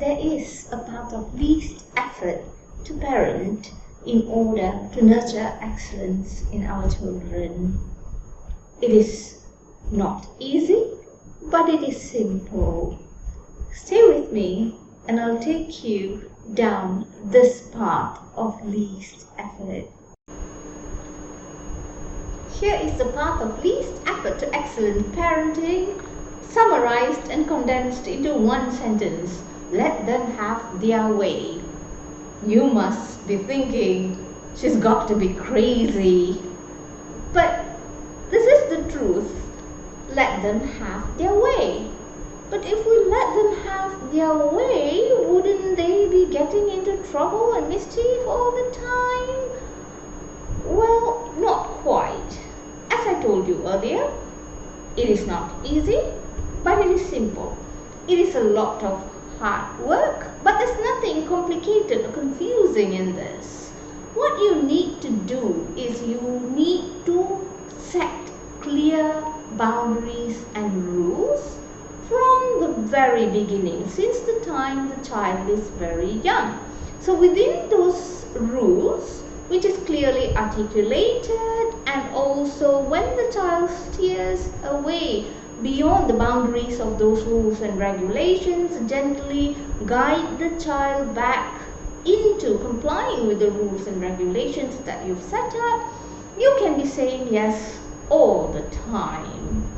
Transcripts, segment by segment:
there is a path of least effort to parent in order to nurture excellence in our children. It is not easy, but it is simple. Stay with me and I'll take you down this path of least effort. Here is the path of least effort to excellent parenting, summarized and condensed into one sentence. Let them have their way. You must be thinking, she's got to be crazy. But this is the truth. Let them have their way. But if we let them have their way, wouldn't they be getting into trouble and mischief all the time? Well, not quite. As I told you earlier, it is not easy, but it is simple. It is a lot of hard work, but there's nothing complicated or confusing in this. What you need to do is you need to set clear boundaries and rules from the very beginning, since the time the child is very young. So within those rules, which is clearly articulated, and also when the child steers away beyond the boundaries of those rules and regulations, gently guide the child back into complying with the rules and regulations that you've set up, you can be saying yes all the time.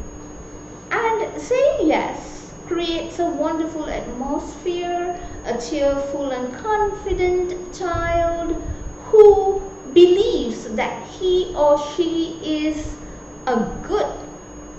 And saying yes creates a wonderful atmosphere, a cheerful and confident child who believes that he or she is a good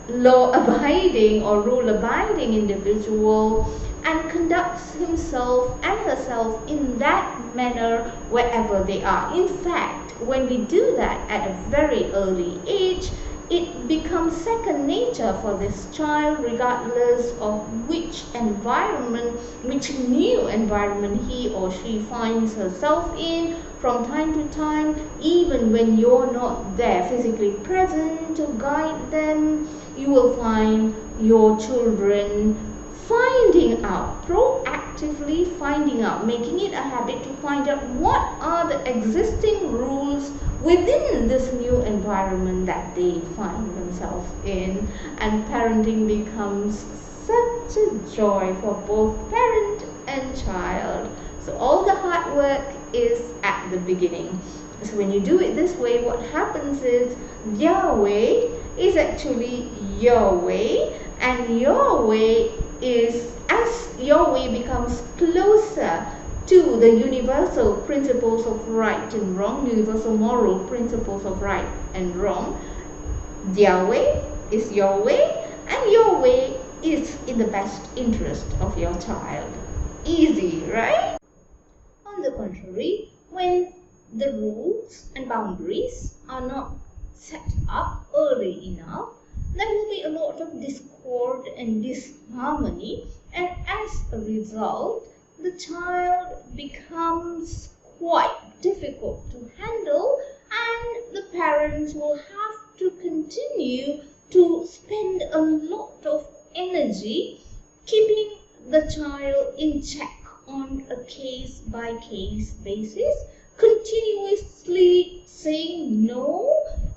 law-abiding or rule-abiding individual and conducts himself and herself in that manner wherever they are. In fact, when we do that at a very early age, it becomes second nature for this child, regardless of which environment, which new environment he or she finds herself in from time to time. Even when you're not there physically present to guide them, you will find your children finding out, proactively finding out, making it a habit to find out what are the existing rules within this new environment that they find themselves in, and parenting becomes such a joy for both parent and child. So all the hard work is at the beginning. So when you do it this way, what happens is their way is actually your way, and your way is, as your way becomes closer to the universal principles of right and wrong, universal moral principles of right and wrong, their way is your way, and your way is in the best interest of your child. Easy, right? On the contrary, when the rules and boundaries are not set up early enough, there will be a lot of discord and disharmony, and as a result, the child becomes quite difficult to handle, and the parents will have to continue to spend a lot of energy keeping the child in check on a case-by-case basis, continuously saying no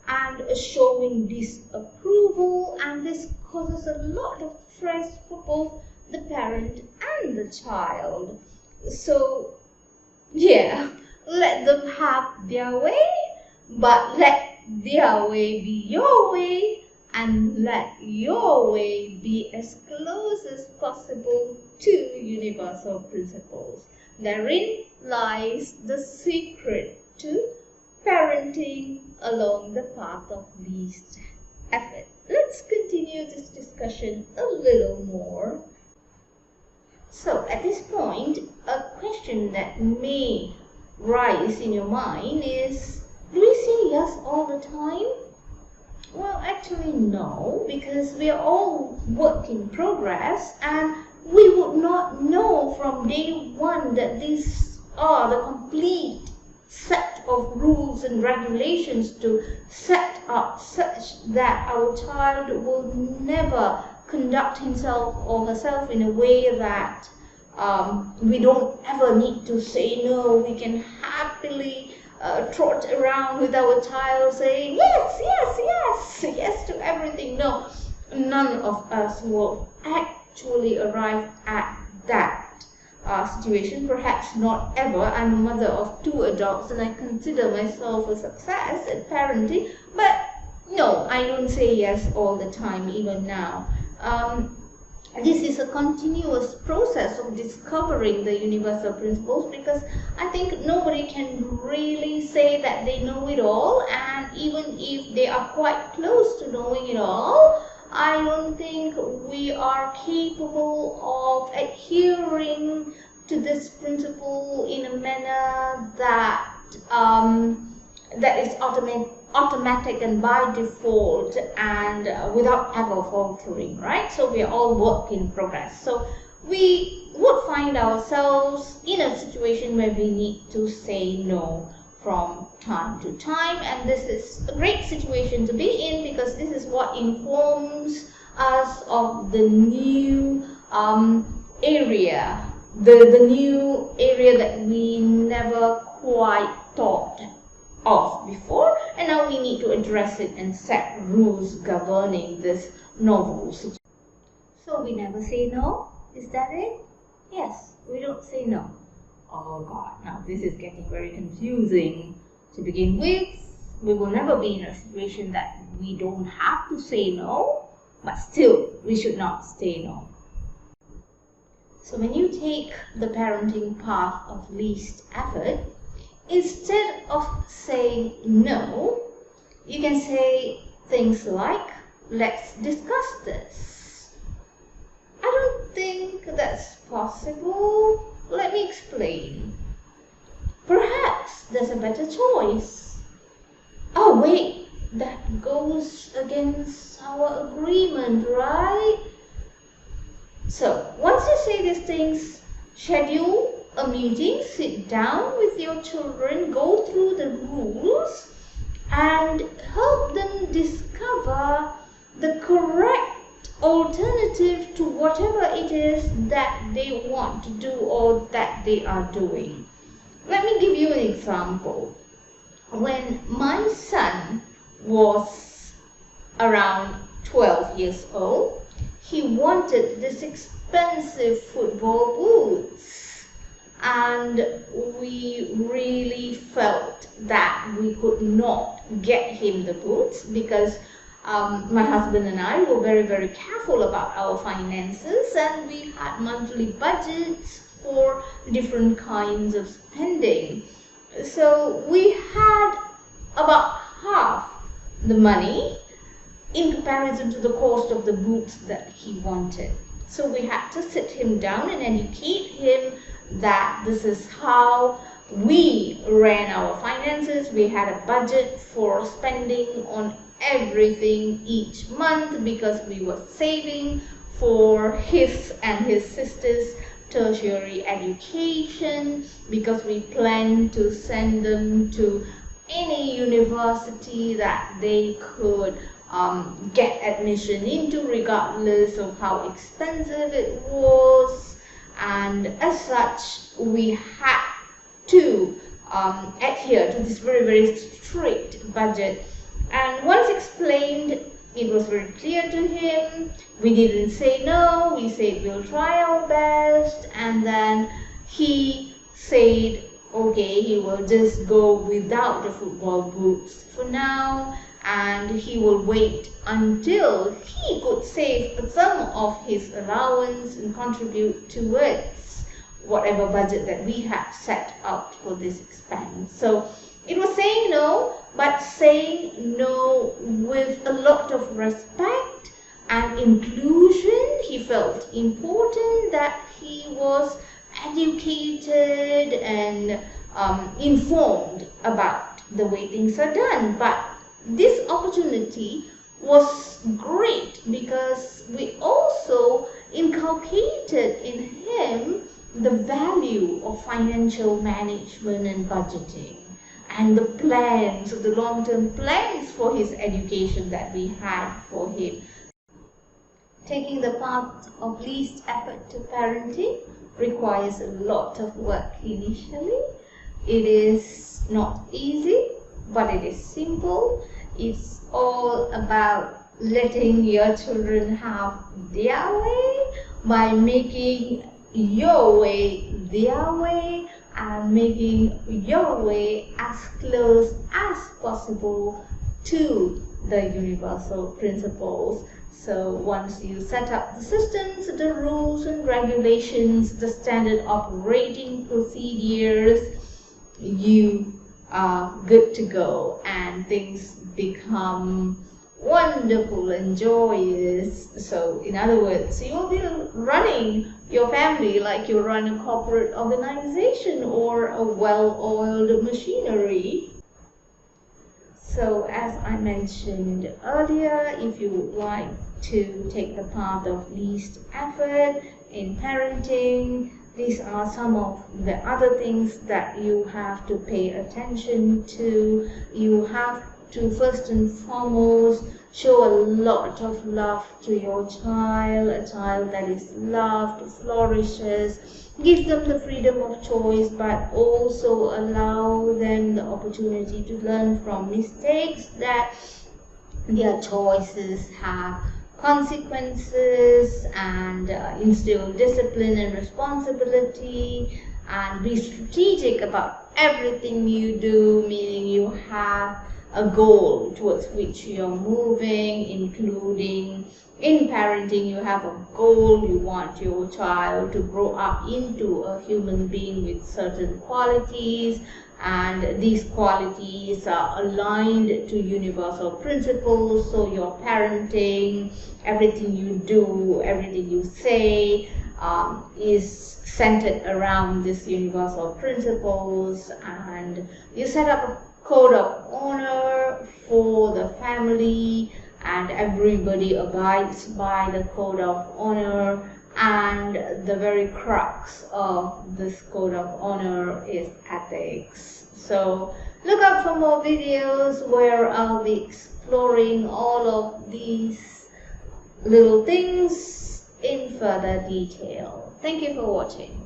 and showing disapproval, and this causes a lot of stress for both the parent and the child. So yeah, let them have their way, but let their way be your way, and let your way be as close as possible to universal principles. Therein lies the secret to parenting along the path of least effort. Let's continue this discussion a little more. So at this point, a question that may rise in your mind is, do we say yes all the time? Well, actually no, because we are all work in progress, and we would not know from day one that these are the complete set of rules and regulations to set up such that our child will never conduct himself or herself in a way that We don't ever need to say no. We can happily trot around with our child saying yes, yes, yes, yes to everything. No, none of us will actually arrive at that situation. Perhaps not ever. I'm a mother of 2 adults and I consider myself a success at parenting, but no, I don't say yes all the time, even now. This is a continuous process of discovering the universal principles, because I think nobody can really say that they know it all, and even if they are quite close to knowing it all, I don't think we are capable of adhering to this principle in a manner that that is automatic and by default, and without ever faltering, right? So we are all work in progress. So we would find ourselves in a situation where we need to say no from time to time, and this is a great situation to be in, because this is what informs us of the new area, the new area that we never quite thought of before, and now we need to address it and set rules governing this novel situation. So we never say no? Is that it? Yes, we don't say no. Oh God, now this is getting very confusing. To begin with, we will never be in a situation that we don't have to say no, but still, we should not say no. So when you take the parenting path of least effort, instead of saying no, you can say things like, let's discuss this. I don't think that's possible. Let me explain. Perhaps there's a better choice. Oh wait, that goes against our agreement, right? So once you say these things, schedule a meeting, sit down with your children, go through the rules, and help them discover the correct alternative to whatever it is that they want to do or that they are doing. Let me give you an example. When my son was around 12 years old, he wanted this expensive football boots, and we really felt that we could not get him the boots, because my husband and I were very, very careful about our finances, and we had monthly budgets for different kinds of spending. So we had about half the money in comparison to the cost of the boots that he wanted. So we had to sit him down and educate him that this is how we ran our finances. We had a budget for spending on everything each month, because we were saving for his and his sister's tertiary education, because we planned to send them to any university that they could get admission into, regardless of how expensive it was. And as such, we had to adhere to this very, very strict budget. And once explained, it was very clear to him. We didn't say no, we said we'll try our best, and then he said okay, he will just go without the football boots for now, and he will wait until he could save some of his allowance and contribute towards whatever budget that we have set out for this expense. So it was saying no, but saying no with a lot of respect and inclusion. He felt important that he was educated and informed about the way things are done. But this opportunity was great because we also inculcated in him the value of financial management and budgeting, and the plans, the long-term plans for his education that we had for him. Taking the path of least effort to parenting, requires a lot of work initially. It is not easy, but it is simple. It's all about letting your children have their way by making your way their way and making your way as close as possible to the universal principles. So once you set up the systems, the rules and regulations, the standard operating procedures, you are good to go and things become wonderful and joyous. So in other words, you'll be running your family like you run a corporate organization or a well-oiled machinery. So as I mentioned earlier, if you would like to take the path of least effort in parenting, these are some of the other things that you have to pay attention to. You have to first and foremost show a lot of love to your child. A child that is loved flourishes. Give them the freedom of choice, but also allow them the opportunity to learn from mistakes, that their choices have consequences, and instill discipline and responsibility, and be strategic about everything you do, meaning you have a goal towards which you're moving, including in parenting you have a goal. You want your child to grow up into a human being with certain qualities, and these qualities are aligned to universal principles. So your parenting, everything you do, everything you say is centered around these universal principles, and you set up a code of honor for the family, and everybody abides by the code of honor. And the very crux of this code of honor is ethics. So look out for more videos where I'll be exploring all of these little things in further detail. Thank you for watching.